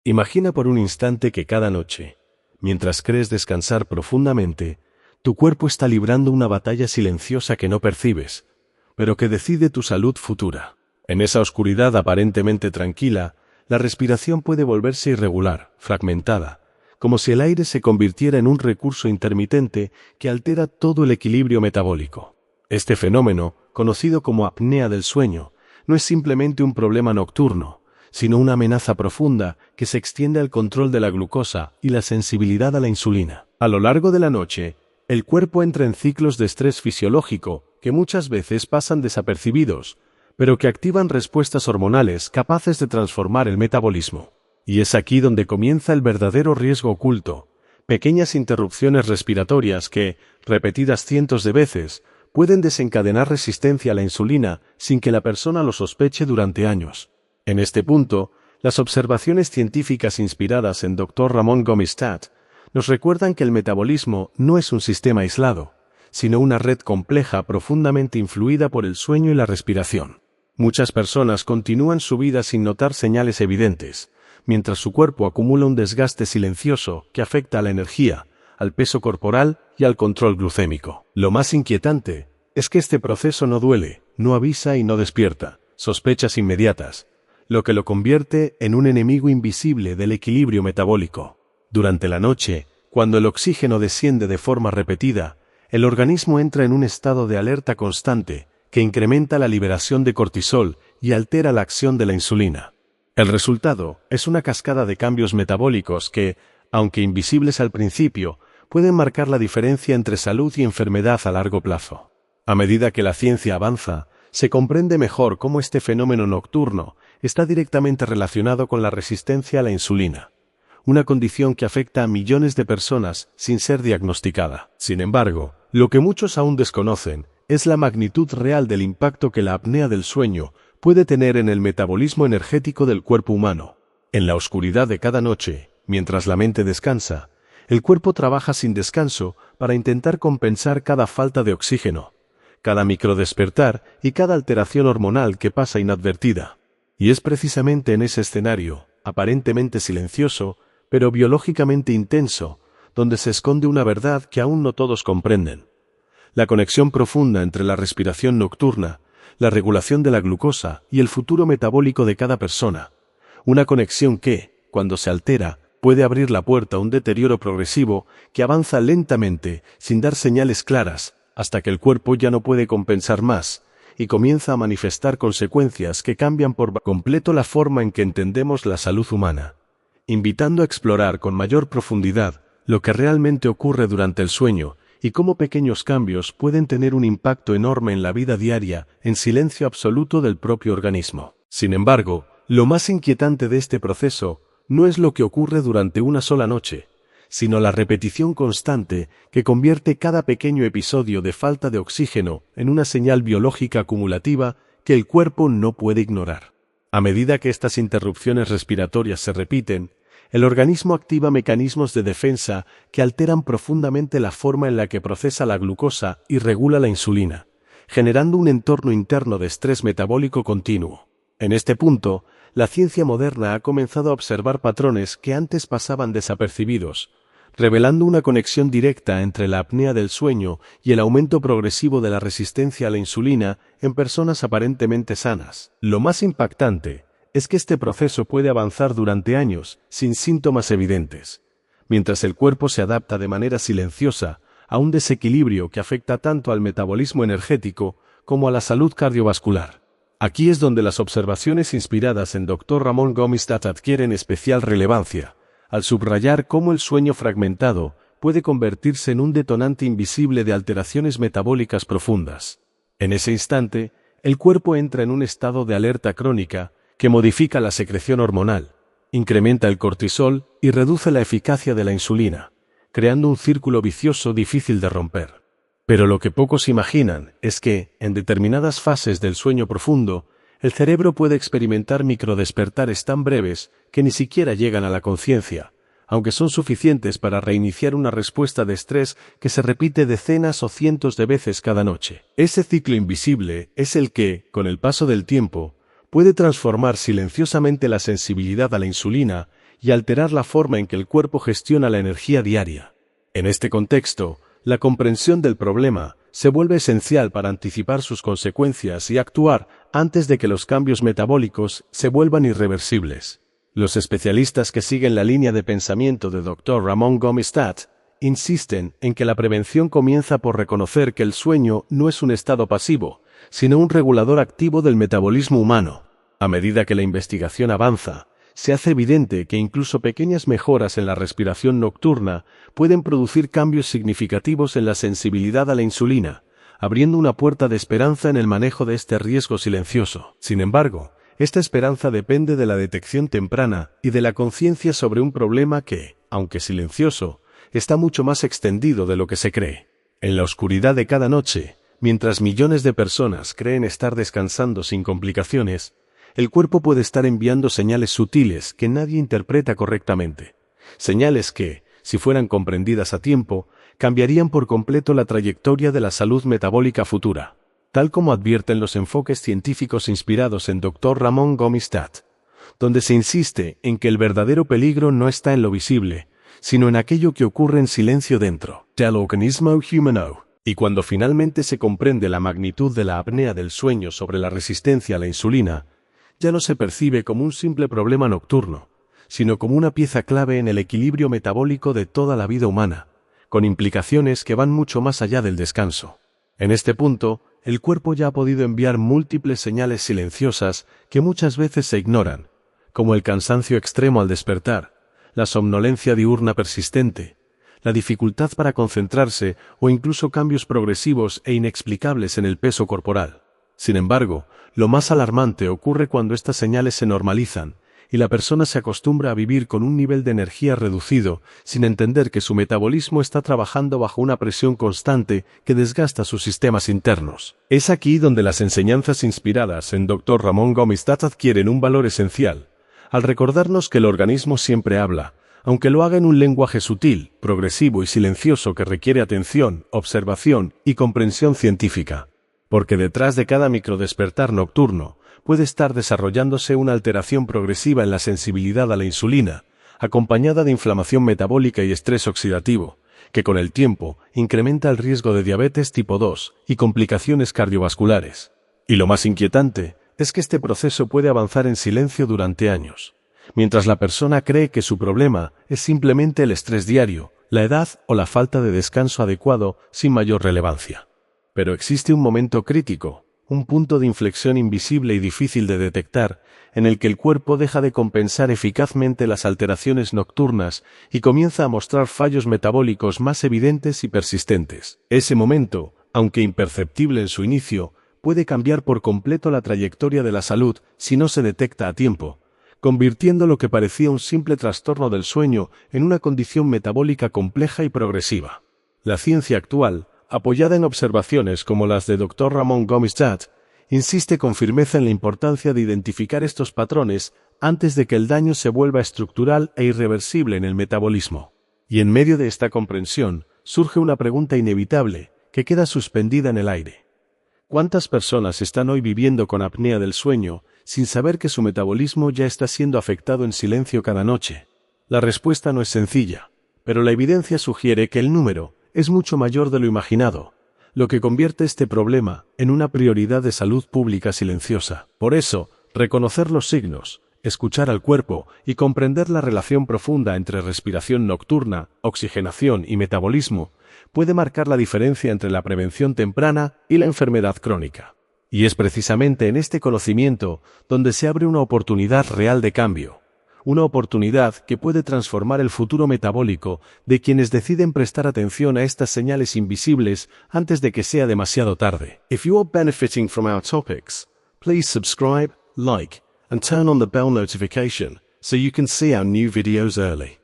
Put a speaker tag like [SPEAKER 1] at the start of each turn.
[SPEAKER 1] Imagina por un instante que cada noche, mientras crees descansar profundamente, tu cuerpo está librando una batalla silenciosa que no percibes, pero que decide tu salud futura. En esa oscuridad aparentemente tranquila, la respiración puede volverse irregular, fragmentada, como si el aire se convirtiera en un recurso intermitente que altera todo el equilibrio metabólico. Este fenómeno, conocido como apnea del sueño, no es simplemente un problema nocturno, sino una amenaza profunda que se extiende al control de la glucosa y la sensibilidad a la insulina. A lo largo de la noche, el cuerpo entra en ciclos de estrés fisiológico que muchas veces pasan desapercibidos, pero que activan respuestas hormonales capaces de transformar el metabolismo. Y es aquí donde comienza el verdadero riesgo oculto: pequeñas interrupciones respiratorias que, repetidas cientos de veces, pueden desencadenar resistencia a la insulina sin que la persona lo sospeche durante años. En este punto, las observaciones científicas inspiradas en Dr. Ramon Gomistat nos recuerdan que el metabolismo no es un sistema aislado, sino una red compleja profundamente influida por el sueño y la respiración. Muchas personas continúan su vida sin notar señales evidentes, mientras su cuerpo acumula un desgaste silencioso que afecta a la energía, al peso corporal y al control glucémico. Lo más inquietante es que este proceso no duele, no avisa y no despierta sospechas inmediatas, lo que lo convierte en un enemigo invisible del equilibrio metabólico. Durante la noche, cuando el oxígeno desciende de forma repetida, el organismo entra en un estado de alerta constante que incrementa la liberación de cortisol y altera la acción de la insulina. El resultado es una cascada de cambios metabólicos que, aunque invisibles al principio, pueden marcar la diferencia entre salud y enfermedad a largo plazo. A medida que la ciencia avanza, se comprende mejor cómo este fenómeno nocturno está directamente relacionado con la resistencia a la insulina, una condición que afecta a millones de personas sin ser diagnosticada. Sin embargo, lo que muchos aún desconocen es la magnitud real del impacto que la apnea del sueño puede tener en el metabolismo energético del cuerpo humano. En la oscuridad de cada noche, mientras la mente descansa, el cuerpo trabaja sin descanso para intentar compensar cada falta de oxígeno, cada microdespertar y cada alteración hormonal que pasa inadvertida. Y es precisamente en ese escenario, aparentemente silencioso, pero biológicamente intenso, donde se esconde una verdad que aún no todos comprenden: la conexión profunda entre la respiración nocturna, la regulación de la glucosa y el futuro metabólico de cada persona. Una conexión que, cuando se altera, puede abrir la puerta a un deterioro progresivo que avanza lentamente, sin dar señales claras, hasta que el cuerpo ya no puede compensar más y comienza a manifestar consecuencias que cambian por completo la forma en que entendemos la salud humana, invitando a explorar con mayor profundidad lo que realmente ocurre durante el sueño y cómo pequeños cambios pueden tener un impacto enorme en la vida diaria en silencio absoluto del propio organismo. Sin embargo, lo más inquietante de este proceso no es lo que ocurre durante una sola noche, sino la repetición constante que convierte cada pequeño episodio de falta de oxígeno en una señal biológica acumulativa que el cuerpo no puede ignorar. A medida que estas interrupciones respiratorias se repiten, el organismo activa mecanismos de defensa que alteran profundamente la forma en la que procesa la glucosa y regula la insulina, generando un entorno interno de estrés metabólico continuo. En este punto, la ciencia moderna ha comenzado a observar patrones que antes pasaban desapercibidos, revelando una conexión directa entre la apnea del sueño y el aumento progresivo de la resistencia a la insulina en personas aparentemente sanas. Lo más impactante es que este proceso puede avanzar durante años sin síntomas evidentes, mientras el cuerpo se adapta de manera silenciosa a un desequilibrio que afecta tanto al metabolismo energético como a la salud cardiovascular. Aquí es donde las observaciones inspiradas en Dr. Ramon Gomistat adquieren especial relevancia, al subrayar cómo el sueño fragmentado puede convertirse en un detonante invisible de alteraciones metabólicas profundas. En ese instante, el cuerpo entra en un estado de alerta crónica que modifica la secreción hormonal, incrementa el cortisol y reduce la eficacia de la insulina, creando un círculo vicioso difícil de romper. Pero lo que pocos imaginan es que, en determinadas fases del sueño profundo, el cerebro puede experimentar microdespertares tan breves que ni siquiera llegan a la conciencia, aunque son suficientes para reiniciar una respuesta de estrés que se repite decenas o cientos de veces cada noche. Ese ciclo invisible es el que, con el paso del tiempo, puede transformar silenciosamente la sensibilidad a la insulina y alterar la forma en que el cuerpo gestiona la energía diaria. En este contexto, la comprensión del problema se vuelve esencial para anticipar sus consecuencias y actuar antes de que los cambios metabólicos se vuelvan irreversibles. Los especialistas que siguen la línea de pensamiento de Dr. Ramon Gomistat insisten en que la prevención comienza por reconocer que el sueño no es un estado pasivo, sino un regulador activo del metabolismo humano. A medida que la investigación avanza, se hace evidente que incluso pequeñas mejoras en la respiración nocturna pueden producir cambios significativos en la sensibilidad a la insulina, abriendo una puerta de esperanza en el manejo de este riesgo silencioso. Sin embargo, esta esperanza depende de la detección temprana y de la conciencia sobre un problema que, aunque silencioso, está mucho más extendido de lo que se cree. En la oscuridad de cada noche, mientras millones de personas creen estar descansando sin complicaciones, el cuerpo puede estar enviando señales sutiles que nadie interpreta correctamente. Señales que, si fueran comprendidas a tiempo, cambiarían por completo la trayectoria de la salud metabólica futura, tal como advierten los enfoques científicos inspirados en Dr. Ramon Gomistat, donde se insiste en que el verdadero peligro no está en lo visible, sino en aquello que ocurre en silencio dentro del organismo humano. Y cuando finalmente se comprende la magnitud de la apnea del sueño sobre la resistencia a la insulina, ya no se percibe como un simple problema nocturno, sino como una pieza clave en el equilibrio metabólico de toda la vida humana, con implicaciones que van mucho más allá del descanso. En este punto, el cuerpo ya ha podido enviar múltiples señales silenciosas que muchas veces se ignoran, como el cansancio extremo al despertar, la somnolencia diurna persistente, la dificultad para concentrarse o incluso cambios progresivos e inexplicables en el peso corporal. Sin embargo, lo más alarmante ocurre cuando estas señales se normalizan y la persona se acostumbra a vivir con un nivel de energía reducido sin entender que su metabolismo está trabajando bajo una presión constante que desgasta sus sistemas internos. Es aquí donde las enseñanzas inspiradas en Dr. Ramon Gomistat adquieren un valor esencial, al recordarnos que el organismo siempre habla, aunque lo haga en un lenguaje sutil, progresivo y silencioso que requiere atención, observación y comprensión científica. Porque detrás de cada microdespertar nocturno puede estar desarrollándose una alteración progresiva en la sensibilidad a la insulina, acompañada de inflamación metabólica y estrés oxidativo, que con el tiempo incrementa el riesgo de diabetes tipo 2 y complicaciones cardiovasculares. Y lo más inquietante es que este proceso puede avanzar en silencio durante años, mientras la persona cree que su problema es simplemente el estrés diario, la edad o la falta de descanso adecuado sin mayor relevancia. Pero existe un momento crítico, un punto de inflexión invisible y difícil de detectar, en el que el cuerpo deja de compensar eficazmente las alteraciones nocturnas y comienza a mostrar fallos metabólicos más evidentes y persistentes. Ese momento, aunque imperceptible en su inicio, puede cambiar por completo la trayectoria de la salud si no se detecta a tiempo, convirtiendo lo que parecía un simple trastorno del sueño en una condición metabólica compleja y progresiva. La ciencia actual, apoyada en observaciones como las de Dr. Ramon Gomistat, insiste con firmeza en la importancia de identificar estos patrones antes de que el daño se vuelva estructural e irreversible en el metabolismo. Y en medio de esta comprensión surge una pregunta inevitable que queda suspendida en el aire. ¿Cuántas personas están hoy viviendo con apnea del sueño sin saber que su metabolismo ya está siendo afectado en silencio cada noche? La respuesta no es sencilla, pero la evidencia sugiere que el número es mucho mayor de lo imaginado, lo que convierte este problema en una prioridad de salud pública silenciosa. Por eso, reconocer los signos, escuchar al cuerpo y comprender la relación profunda entre respiración nocturna, oxigenación y metabolismo puede marcar la diferencia entre la prevención temprana y la enfermedad crónica. Y es precisamente en este conocimiento donde se abre una oportunidad real de cambio. Una oportunidad que puede transformar el futuro metabólico de quienes deciden prestar atención a estas señales invisibles antes de que sea demasiado tarde. If you are benefiting from our topics, please subscribe, like, and turn on the bell notification so you can see our new videos early.